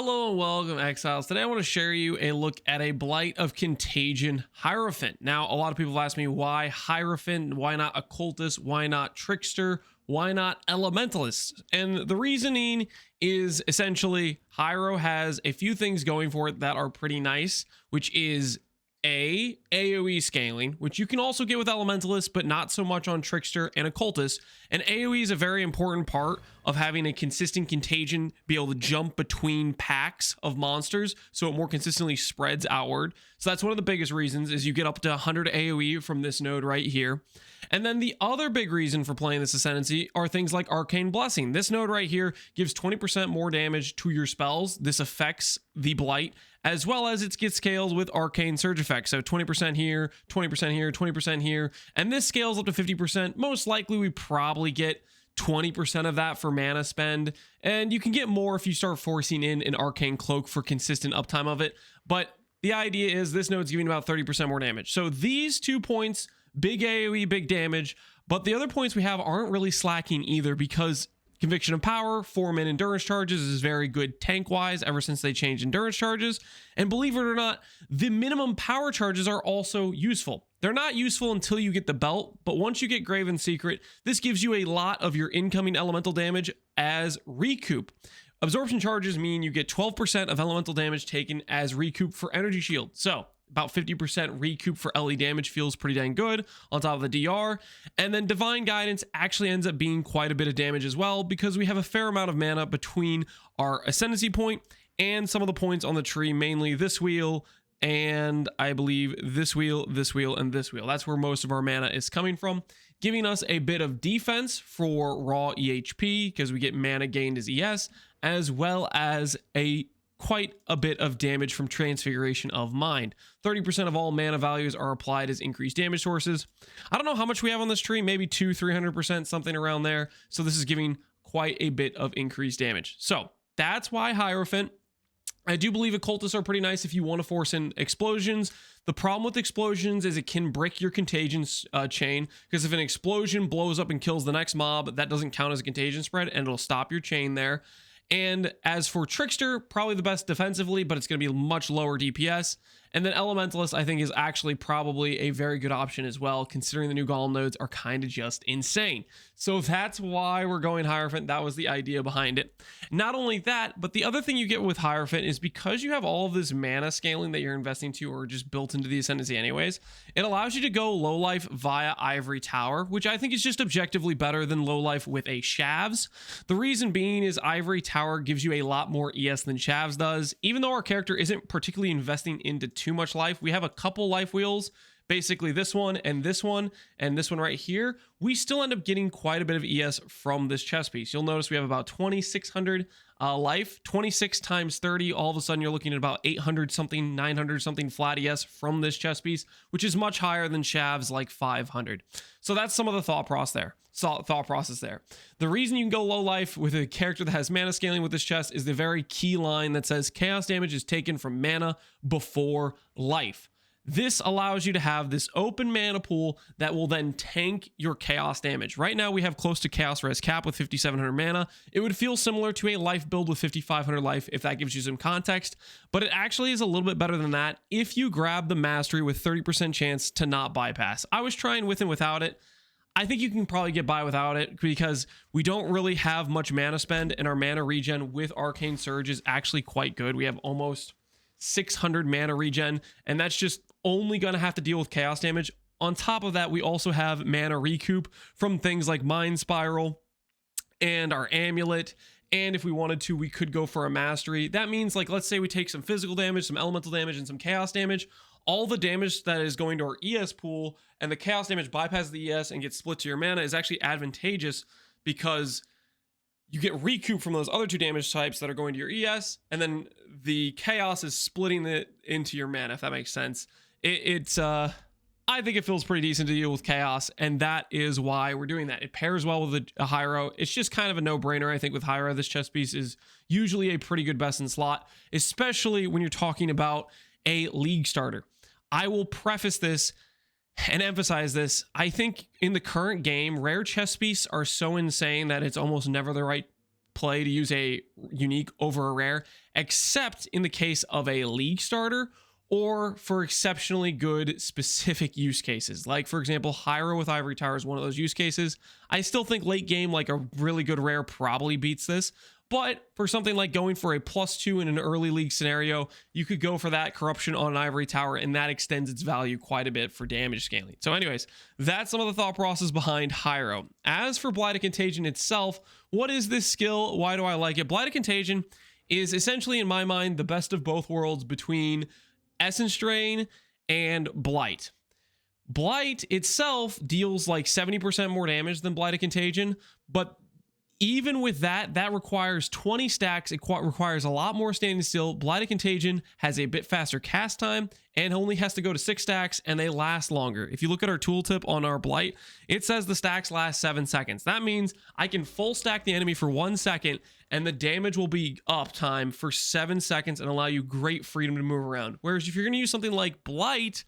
Hello and welcome, Exiles. Today I want to share you a look at a Blight of Contagion Hierophant. Now, a lot of people have asked me why Hierophant, why not Occultist, why not Trickster, why not Elementalist? And the reasoning is essentially Hiero has a few things going for it that are pretty nice, which is AoE scaling, which you can also get with Elementalist, but not so much on Trickster and Occultist. And AoE is a very important part of having a consistent contagion, be able to jump between packs of monsters, so it more consistently spreads outward. So that's one of the biggest reasons, is you get up to 100 AoE from this node right here. And then the other big reason for playing this Ascendancy are things like Arcane Blessing. This node right here gives 20% more damage to your spells. This affects the Blight, as well as it gets scaled with Arcane Surge effects. So 20% here, 20% here, 20% here, and this scales up to 50%. Most likely we probably get 20% of that for mana spend, and you can get more if you start forcing in an Arcane Cloak for consistent uptime of it. But the idea is this node's giving about 30% more damage. So these 2 points, big AoE, big damage, but the other points we have aren't really slacking either, because Conviction of Power, 4-min endurance charges is very good tank-wise ever since they changed endurance charges. And believe it or not, the minimum power charges are also useful. They're not useful until you get the belt, but once you get Graven Secret, this gives you a lot of your incoming elemental damage as recoup. Absorption charges mean you get 12% of elemental damage taken as recoup for Energy Shield. So about 50% recoup for LE damage feels pretty dang good on top of the DR. And then Divine Guidance actually ends up being quite a bit of damage as well, because we have a fair amount of mana between our Ascendancy point and some of the points on the tree, mainly this wheel, and I believe this wheel, this wheel, and this wheel. That's where most of our mana is coming from, giving us a bit of defense for raw EHP, because we get mana gained as ES, as well as quite a bit of damage from Transfiguration of Mind. 30% of all mana values are applied as increased damage sources. I don't know how much we have on this tree, maybe 200-300%, something around there. So this is giving quite a bit of increased damage. So that's why Hierophant. I do believe Occultists are pretty nice if you want to force in explosions. The problem with explosions is it can break your contagion chain, because if an explosion blows up and kills the next mob, that doesn't count as a contagion spread, and it'll stop your chain there. And as for Trickster, probably the best defensively, but it's going to be much lower DPS. And then Elementalist, I think, is actually probably a very good option as well, considering the new Golem nodes are kind of just insane. So that's why we're going Hierophant. That was the idea behind it. Not only that, but the other thing you get with Hierophant is because you have all of this mana scaling that you're investing to, or just built into the Ascendancy anyways, it allows you to go low life via Ivory Tower, which I think is just objectively better than low life with a Shavs. The reason being is Ivory Tower gives you a lot more ES than Shavs does. Even though our character isn't particularly investing into too much life, we have a couple life wheels, basically this one and this one and this one right here. We still end up getting quite a bit of ES from this chest piece. You'll notice we have about 2600 life. 26 times 30, all of a sudden you're looking at about 800 something, 900 something flat ES from this chest piece, which is much higher than Shavs, like 500. So that's some of the thought process there. The reason you can go low life with a character that has mana scaling with this chest is the very key line that says chaos damage is taken from mana before life. This allows you to have this open mana pool that will then tank your chaos damage. Right now we have close to chaos res cap with 5700 mana. It would feel similar to a life build with 5500 life, if that gives you some context, but it actually is a little bit better than that if you grab the mastery with 30% chance to not bypass. I was trying with and without it. I think you can probably get by without it, because we don't really have much mana spend, and our mana regen with Arcane Surge is actually quite good. We have almost 600 mana regen, and that's just only going to have to deal with chaos damage. On top of that, we also have mana recoup from things like Mind Spiral and our amulet. And if we wanted to, we could go for a mastery. That means, like, let's say we take some physical damage, some elemental damage, and some chaos damage. All the damage that is going to our ES pool and the chaos damage bypasses the ES and gets split to your mana is actually advantageous, because you get recoup from those other two damage types that are going to your ES, and then the chaos is splitting it into your mana, if that makes sense. I think it feels pretty decent to deal with chaos, and that is why we're doing that. It pairs well with a Hiero. It's just kind of a no-brainer, I think, with Hiero. This chest piece is usually a pretty good best in slot, especially when you're talking about a league starter. I will preface this and emphasize this. I think in the current game, rare chess pieces are so insane that it's almost never the right play to use a unique over a rare, except in the case of a league starter or for exceptionally good specific use cases. Like, for example, Hyro with Ivory Tower is one of those use cases. I still think late game, like a really good rare probably beats this. But for something like going for a +2 in an early league scenario, you could go for that corruption on an Ivory Tower, and that extends its value quite a bit for damage scaling. So anyways, that's some of the thought process behind Hyro. As for Blight of Contagion itself, what is this skill? Why do I like it? Blight of Contagion is essentially, in my mind, the best of both worlds between Essence Drain and Blight. Blight itself deals like 70% more damage than Blight of Contagion, but even with that, that requires 20 stacks. It requires a lot more standing still. Blight of Contagion has a bit faster cast time and only has to go to 6 stacks, and they last longer. If you look at our tooltip on our Blight, it says the stacks last 7 seconds. That means I can full stack the enemy for 1 second, and the damage will be up time for 7 seconds and allow you great freedom to move around. Whereas if you're going to use something like Blight,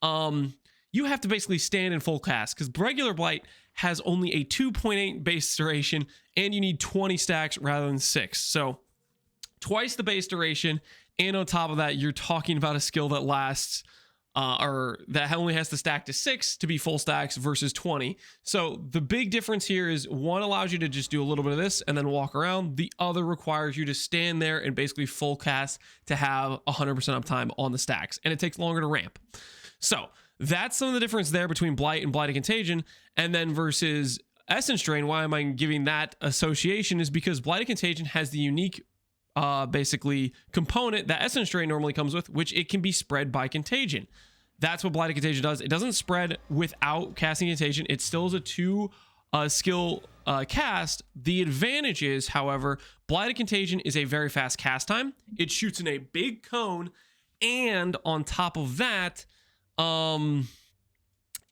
you have to basically stand in full cast, because regular Blight has only a 2.8 base duration, and you need 20 stacks rather than 6. So twice the base duration, and on top of that, you're talking about a skill that lasts, or that only has to stack to 6 to be full stacks versus 20. So the big difference here is one allows you to just do a little bit of this and then walk around. The other requires you to stand there and basically full cast to have 100% uptime on the stacks, and it takes longer to ramp. So that's some of the difference there between Blight and Blight of Contagion. And then versus Essence Drain, why am I giving that association is because Blight of Contagion has the unique basically component that Essence Drain normally comes with, which it can be spread by Contagion. That's what Blight of Contagion does. It doesn't spread without casting Contagion. It still is a 2 skill cast. The advantage is, however, Blight of Contagion is a very fast cast time. It shoots in a big cone, and on top of that,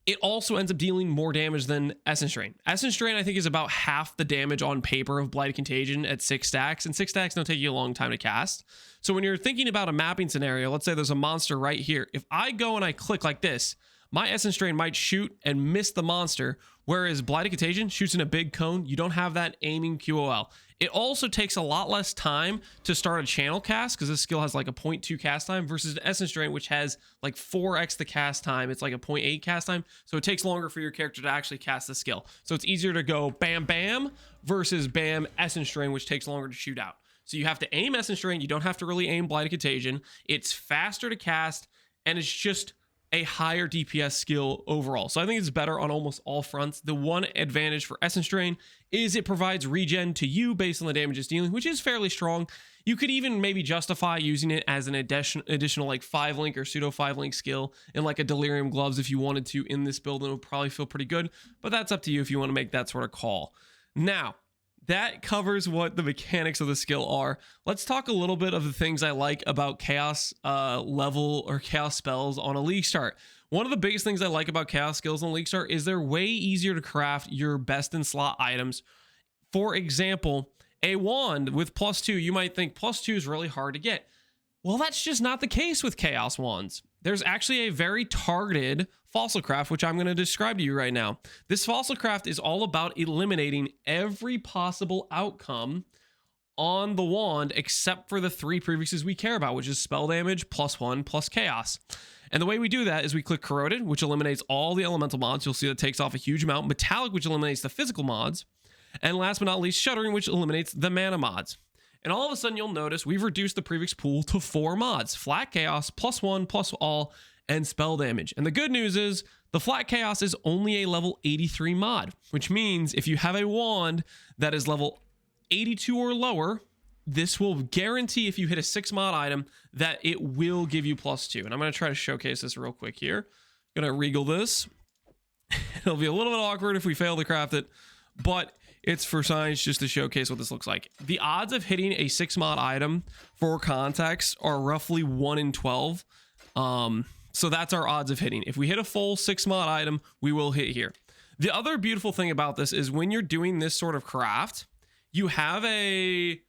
it also ends up dealing more damage than Essence Drain. Essence Drain, I think, is about half the damage on paper of Blight of Contagion at 6 stacks, and 6 stacks don't take you a long time to cast. So when you're thinking about a mapping scenario, let's say there's a monster right here. If I go and I click like this, my Essence Drain might shoot and miss the monster, whereas Blight of Contagion shoots in a big cone. You don't have that aiming QOL. It also takes a lot less time to start a channel cast, because this skill has like a 0.2 cast time versus an Essence Drain, which has like 4x the cast time. It's like a 0.8 cast time. So it takes longer for your character to actually cast the skill. So it's easier to go bam, bam versus bam Essence Drain, which takes longer to shoot out. So you have to aim Essence Drain. You don't have to really aim Blight of Contagion. It's faster to cast, and it's just a higher DPS skill overall. So I think it's better on almost all fronts. The one advantage for Essence Drain is it provides regen to you based on the damage it's dealing, which is fairly strong. You could even maybe justify using it as an additional like 5-link or pseudo 5-link skill in like a Delirium Gloves if you wanted to in this build, and it would probably feel pretty good, but that's up to you if you want to make that sort of call. Now, that covers what the mechanics of the skill are. Let's talk a little bit of the things I like about Chaos level or Chaos spells on a league start. One of the biggest things I like about Chaos skills on league start is they're way easier to craft your best in slot items. For example, a wand with +2, you might think +2 is really hard to get. Well, that's just not the case with Chaos wands. There's actually a very targeted fossil craft, which I'm going to describe to you right now. This fossil craft is all about eliminating every possible outcome on the wand except for the 3 prefixes we care about, which is spell damage, +1, plus chaos. And the way we do that is we click Corroded, which eliminates all the elemental mods. You'll see that takes off a huge amount. Metallic, which eliminates the physical mods. And last but not least, Shuddering, which eliminates the mana mods. And all of a sudden, you'll notice we've reduced the prefix pool to 4 mods: Flat Chaos, +1, plus all, and spell damage. And the good news is the Flat Chaos is only a level 83 mod, which means if you have a wand that is level 82 or lower, this will guarantee if you hit a 6 mod item that it will give you +2. And I'm going to try to showcase this real quick here. I'm going to regal this. It'll be a little bit awkward if we fail to craft it, but it's for science just to showcase what this looks like. The odds of hitting a 6 mod item for context are roughly 1 in 12. So that's our odds of hitting. If we hit a full 6 mod item, we will hit here. The other beautiful thing about this is when you're doing this sort of craft, you have a,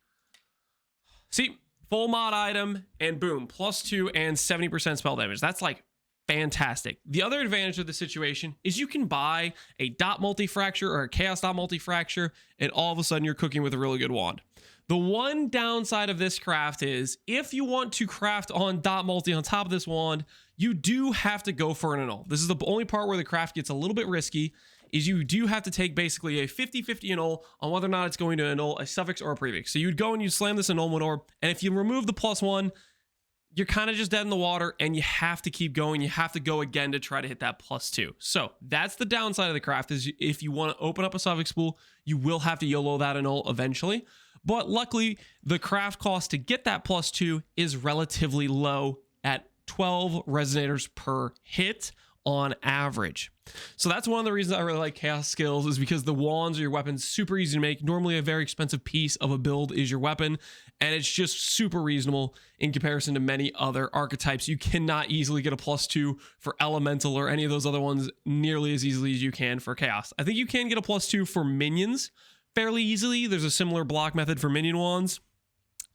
see, full mod item and boom, +2 and 70% spell damage. That's like fantastic. The other advantage of the situation is you can buy a dot multi-fracture or a chaos dot multi-fracture, and all of a sudden you're cooking with a really good wand. The one downside of this craft is if you want to craft on dot multi on top of this wand, you do have to go for an annul. This is the only part where the craft gets a little bit risky, is you do have to take basically a 50-50 annul on whether or not it's going to annul a suffix or a prefix. So you'd go and you slam this annulment orb, and if you remove the +1, you're kind of just dead in the water, and you have to keep going. You have to go again to try to hit that +2. So that's the downside of the craft, is if you want to open up a suffix pool, you will have to YOLO that annul eventually. But luckily, the craft cost to get that +2 is relatively low at 12 resonators per hit on average. So that's one of the reasons I really like chaos skills, is because the wands or your weapons super easy to make. Normally a very expensive piece of a build is your weapon, and it's just super reasonable in comparison to many other archetypes. You cannot easily get a +2 for elemental or any of those other ones nearly as easily as you can for chaos. I think you can get a +2 for minions fairly easily. There's a similar block method for minion wands,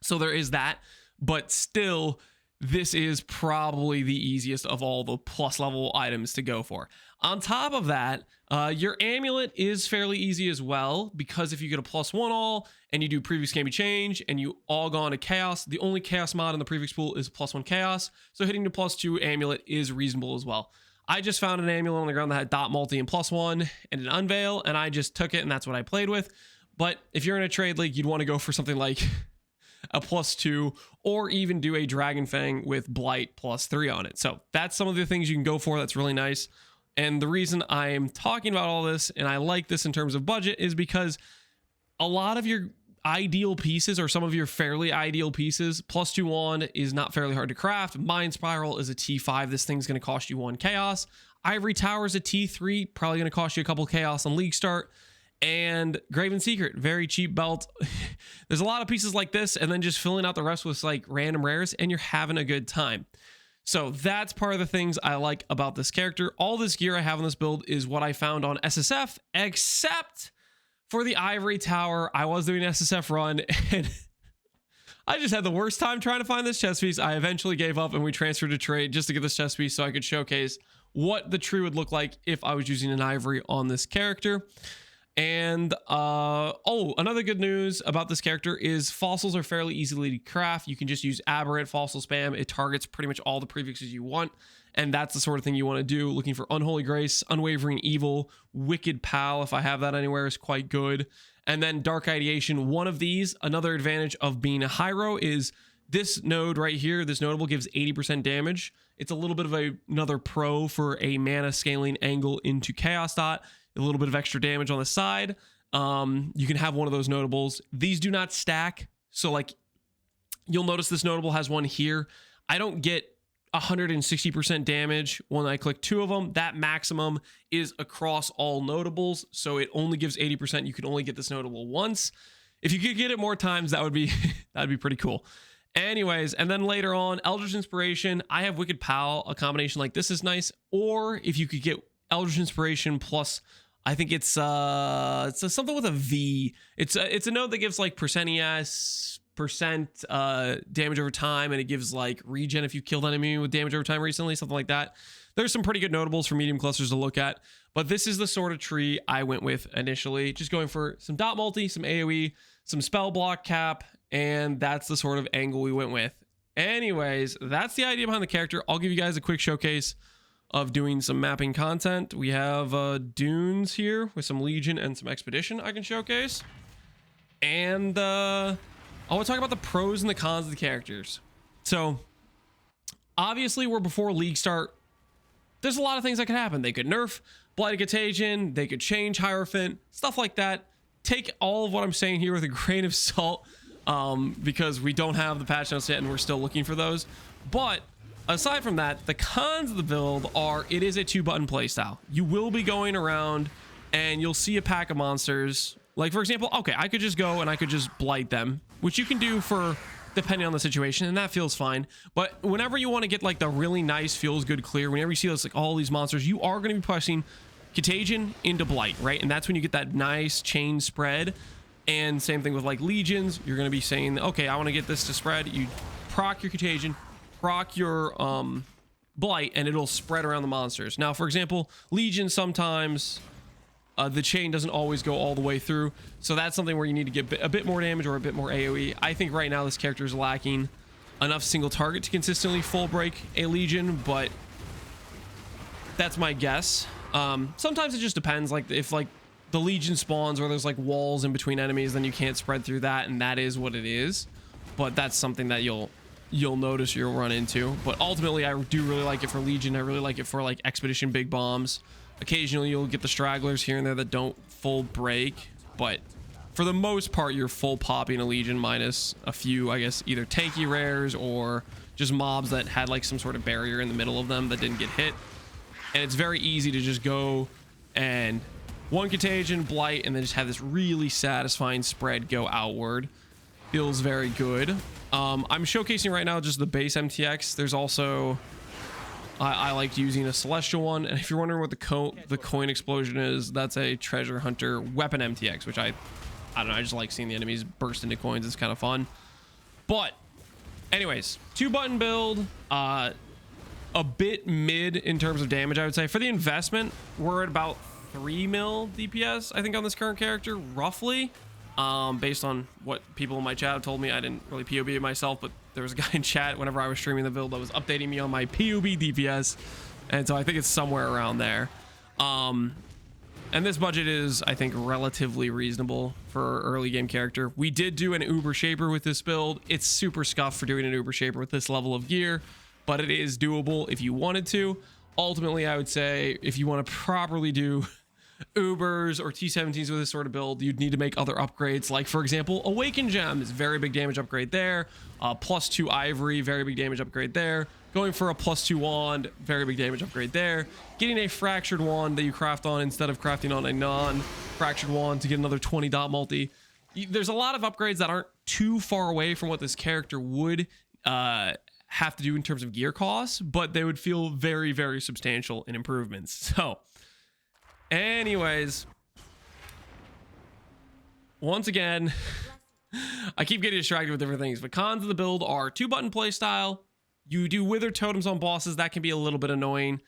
so there is that, but still, this is probably the easiest of all the plus level items to go for. On top of that, your amulet is fairly easy as well, because if you get a +1 all and you do previous can be changed and you all go into chaos, the only chaos mod in the prefix pool is +1 chaos, so hitting the +2 amulet is reasonable as well. I just found an amulet on the ground that had dot multi and +1 and an unveil, and I just took it, and that's what I played with. But if you're in a trade league, you'd want to go for something like a +2, or even do a Dragon Fang with Blight +3 on it. So that's some of the things you can go for. That's really nice. And the reason I'm talking about all this, and I like this in terms of budget, is because a lot of your ideal pieces, or some of your fairly ideal pieces, +2 wand is not fairly hard to craft. Mind Spiral is a T5. This thing's going to cost you 1 chaos. Ivory Tower is a T3, probably going to cost you a couple chaos on league start. And Graven Secret, very cheap belt. There's a lot of pieces like this, and then just filling out the rest with like random rares, and you're having a good time. So that's part of the things I like about this character. All this gear I have on this build is what I found on SSF, except for the Ivory Tower. I was doing an SSF run, and I just had the worst time trying to find this chest piece. I eventually gave up, and we transferred to trade just to get this chest piece so I could showcase what the tree would look like if I was using an Ivory on this character. And another good news about this character is fossils are fairly easily to craft. You can just use aberrant fossil spam. It targets pretty much all the prefixes you want, and that's the sort of thing you want to do. Looking for Unholy Grace, Unwavering Evil, Wicked Pal, if I have that anywhere, is quite good. And then Dark Ideation, one of these. Another advantage of being a Hyro is this node right here. This notable gives 80% damage. It's a little bit of another pro for a mana scaling angle into Chaos Dot. A little bit of extra damage on the side. You can have one of those notables. These do not stack, so like you'll notice this notable has one here. I don't get 160% damage when I click 2 of them. That maximum is across all notables, so it only gives 80%. You can only get this notable once. If you could get it more times, that would be that'd be pretty cool. Anyways, and then later on, Eldritch Inspiration. I have Wicked Pal. A combination like this is nice. Or if you could get Eldritch Inspiration plus, I think it's something with a V. It's a node that gives like %ES, damage over time, and it gives like regen if you killed an enemy with damage over time recently, something like that. There's some pretty good notables for medium clusters to look at, but this is the sort of tree I went with initially, just going for some dot multi, some AoE, some spell block cap, and that's the sort of angle we went with. Anyways, that's the idea behind the character. I'll give you guys a quick showcase of doing some mapping content. We have dunes here with some Legion and some Expedition I can showcase. And I want to talk about the pros and the cons of the characters. So obviously we're before league start. There's a lot of things that could happen. They could nerf Blight of Contagion, they could change Hierophant, stuff like that. Take all of what I'm saying here with a grain of salt, because we don't have the patch notes yet and we're still looking for those. But aside from that, the cons of the build are it is a 2-button playstyle. You will be going around and you'll see a pack of monsters. Like, for example, okay, I could just go and I could just blight them, which you can do for depending on the situation, and that feels fine. But whenever you want to get like the really nice, feels good clear, whenever you see those like all these monsters, you are going to be pushing Contagion into Blight, right? And that's when you get that nice chain spread. And same thing with like Legions. You're going to be saying, okay, I want to get this to spread. You proc your Contagion, proc your Blight, and it'll spread around the monsters. Now, for example, Legion, sometimes the chain doesn't always go all the way through, so that's something where you need to get a bit more damage or a bit more AoE. I think right now this character is lacking enough single target to consistently full break a Legion, but that's my guess. Sometimes it just depends, like if like the Legion spawns where there's like walls in between enemies, then you can't spread through that, and that is what it is. But that's something that you'll notice you'll run into. But ultimately, I do really like it for Legion. I really like it for like Expedition big bombs. Occasionally you'll get the stragglers here and there that don't full break, but for the most part you're full popping a Legion minus a few, I guess, either tanky rares or just mobs that had like some sort of barrier in the middle of them that didn't get hit. And it's very easy to just go and one Contagion, Blight, and then just have this really satisfying spread go outward. Feels very good. I'm showcasing right now just the base MTX. There's also I liked using a Celestial one, and if you're wondering what the coin explosion is, that's a Treasure Hunter weapon MTX, which I don't know, I just like seeing the enemies burst into coins. It's kind of fun. But anyways, 2-button build, a bit mid in terms of damage, I would say. For the investment, we're at about 3 mil DPS, I think, on this current character, roughly. Based on what people in my chat have told me. I didn't really POB it myself, but there was a guy in chat whenever I was streaming the build that was updating me on my POB DPS, and so I think it's somewhere around there. And this budget is, I think, relatively reasonable for early game character. We did do an Uber Shaper with this build. It's super scuffed for doing an Uber Shaper with this level of gear, but it is doable if you wanted to. Ultimately, I would say if you want to properly do Ubers or T17s with this sort of build, you'd need to make other upgrades, like for example Awaken Gems, very big damage upgrade there. +2 Ivory, very big damage upgrade there. Going for a +2 wand, very big damage upgrade there. Getting a fractured wand that you craft on instead of crafting on a non-fractured wand to get another 20 dot multi. There's a lot of upgrades that aren't too far away from what this character would have to do in terms of gear costs, but they would feel very, very substantial in improvements. So anyways, once again, I keep getting distracted with different things, but cons of the build are 2-button playstyle. You do wither totems on bosses, that can be a little bit annoying,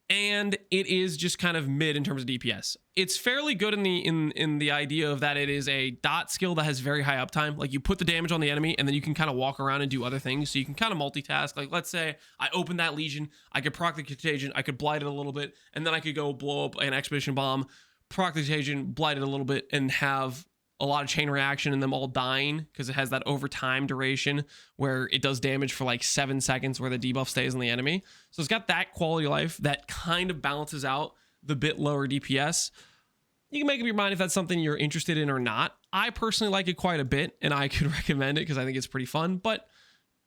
and it is just kind of mid in terms of DPS. It's fairly good in the idea of that it is a dot skill that has very high uptime. Like, you put the damage on the enemy and then you can kind of walk around and do other things, so you can kind of multitask. Like, let's say I open that Legion, I could proc the Contagion, I could blight it a little bit, and then I could go blow up an Expedition bomb, proc the Contagion, blight it a little bit, and have a lot of chain reaction and them all dying, because it has that overtime duration where it does damage for like 7 seconds where the debuff stays on the enemy. So it's got that quality of life that kind of balances out the bit lower DPS. You can make up your mind if that's something you're interested in or not. I personally like it quite a bit, and I could recommend it because I think it's pretty fun, but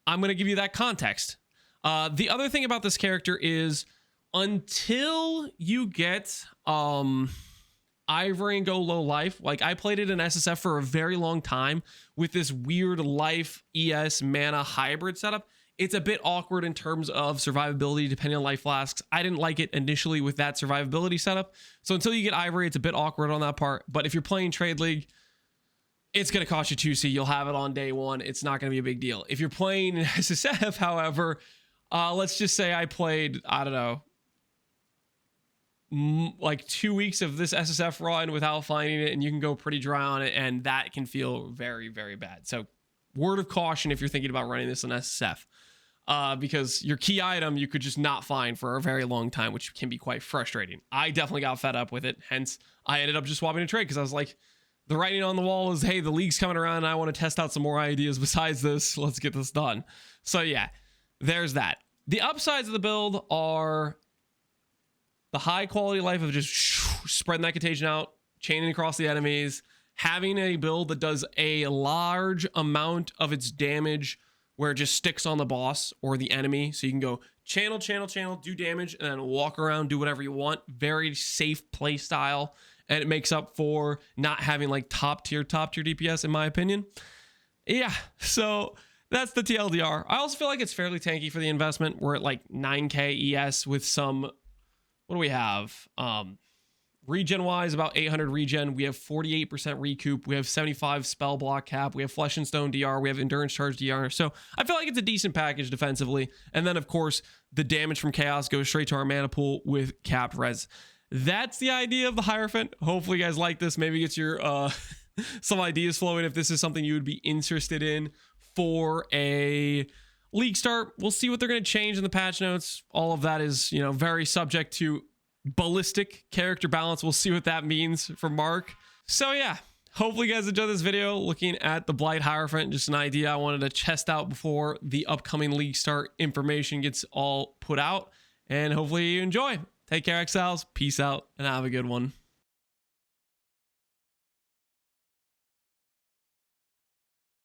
I'm going to give you that context. The other thing about this character is until you get Ivory and go low life, like I played it in SSF for a very long time with this weird life ES mana hybrid setup. It's a bit awkward in terms of survivability depending on life flasks. I didn't like it initially with that survivability setup. So until you get Ivory, it's a bit awkward on that part. But if you're playing Trade League, it's going to cost you 2C. You'll have it on day one. It's not going to be a big deal. If you're playing in SSF, however, let's just say I played, I don't know, like 2 weeks of this SSF run without finding it, and you can go pretty dry on it, and that can feel very, very bad. So word of caution if you're thinking about running this on SSF, because your key item you could just not find for a very long time, which can be quite frustrating. I definitely got fed up with it, hence I ended up just swapping a trade, because I was like, the writing on the wall is, hey, the league's coming around and I want to test out some more ideas besides this. Let's get this done. So yeah, there's that. The upsides of the build are the high quality of life of just spreading that Contagion out, chaining across the enemies, having a build that does a large amount of its damage where it just sticks on the boss or the enemy. So you can go channel, channel, channel, do damage, and then walk around, do whatever you want. Very safe play style. And it makes up for not having like top tier DPS, in my opinion. Yeah, so that's the TLDR. I also feel like it's fairly tanky for the investment. We're at like 9k ES with some... What do we have? Regen wise, about 800 regen. We have 48% recoup. We have 75 spell block cap. We have Flesh and Stone DR. We have Endurance Charge DR. So I feel like it's a decent package defensively. And then, of course, the damage from Chaos goes straight to our mana pool with capped res. That's the idea of the Hierophant. Hopefully you guys like this. Maybe get your some ideas flowing if this is something you would be interested in for a league start. We'll see what they're going to change in the patch notes. All of that is, you know, very subject to ballistic character balance. We'll see what that means for Mark. So yeah, hopefully you guys enjoyed this video looking at the Blight Hierophant. Just an idea I wanted to test out before the upcoming league start information gets all put out. And hopefully you enjoy. Take care, Exiles. Peace out and have a good one.